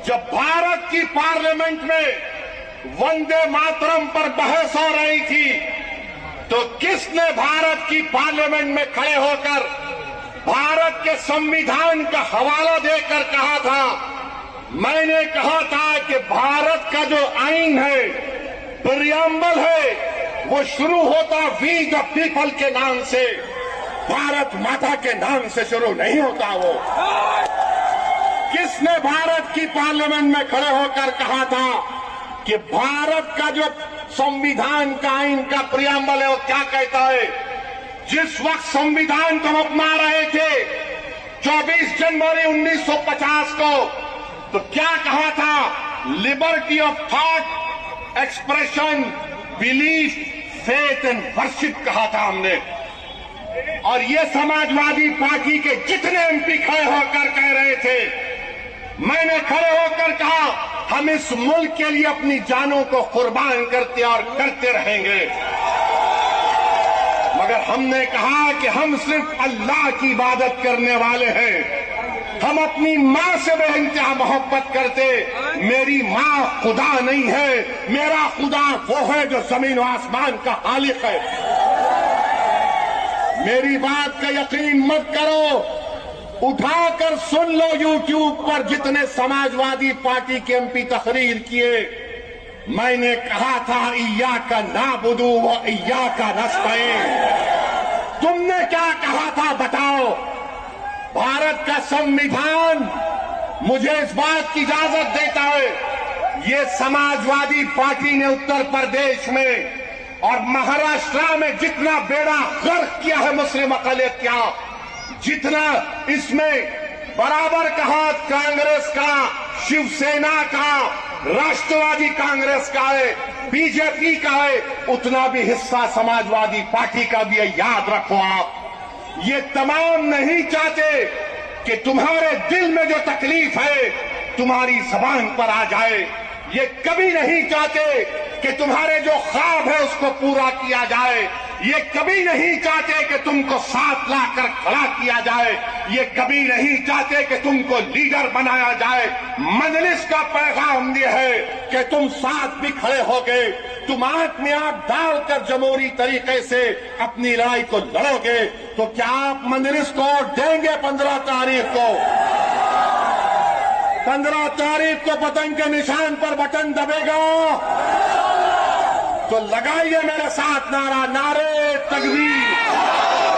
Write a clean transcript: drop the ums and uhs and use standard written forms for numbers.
जब भारत की पार्लियामेंट में वंदे मातरम पर बहस हो रही थी तो किसने भारत की पार्लियामेंट में खड़े होकर भारत के संविधान का हवाला देकर कहा था? मैंने कहा था कि भारत का जो आईन है, प्रियम्बल है, वो शुरू होता वी द पीपल के नाम से, भारत माता के नाम से शुरू नहीं होता। वो किसने भारत की पार्लियामेंट में खड़े होकर कहा था कि भारत का जो संविधान का आईन का प्रियम्बल है वो क्या कहता है? जिस वक्त संविधान को हम अपना रहे थे 24 जनवरी 1950 को, तो क्या कहा था? Liberty of thought, expression, belief, faith and worship कहा था हमने। और ये समाजवादी पार्टी के जितने एमपी खड़े होकर कह रहे थे, मैंने खड़े होकर कहा हम इस मुल्क के लिए अपनी जानों को कुर्बान करते और करते रहेंगे। मगर हमने कहा कि हम सिर्फ अल्लाह की इबादत करने वाले हैं। हम अपनी माँ से बेइंतहा मोहब्बत करते। मेरी माँ खुदा नहीं है, मेरा खुदा वो है जो जमीन और आसमान का खालिक है। मेरी बात का यकीन मत करो, उठाकर सुन लो यूट्यूब पर जितने समाजवादी पार्टी के एमपी तकरीर किए। मैंने कहा था इय्याका नाबुदु व इय्याका नस्तईन। तुमने क्या कहा था बताओ? भारत का संविधान मुझे इस बात की इजाजत देता है। ये समाजवादी पार्टी ने उत्तर प्रदेश में और महाराष्ट्र में जितना बेड़ा गर्क किया है मुस्लिम अक़लियत का, जितना इसमें बराबर का हाथ कांग्रेस का, शिवसेना का, राष्ट्रवादी कांग्रेस का है, बीजेपी का है, उतना भी हिस्सा समाजवादी पार्टी का भी है। याद रखो आप, ये तमाम नहीं चाहते कि तुम्हारे दिल में जो तकलीफ है तुम्हारी जबान पर आ जाए। ये कभी नहीं चाहते कि तुम्हारे जो ख्वाब है उसको पूरा किया जाए। ये कभी नहीं चाहते कि तुमको साथ लाकर खड़ा किया जाए। ये कभी नहीं चाहते कि तुमको लीडर बनाया जाए। मजलिस का पैगाम ये है कि तुम साथ भी खड़े हो गए, तुम आंख में आंख डालकर जमहूरी तरीके से अपनी लड़ाई को लड़ोगे, तो क्या आप मजलिस को देंगे 15 तारीख को? 15 तारीख को पतंग के निशान पर बटन दबेगा तो लगाइए मेरे साथ नारा, नारे तकबीर।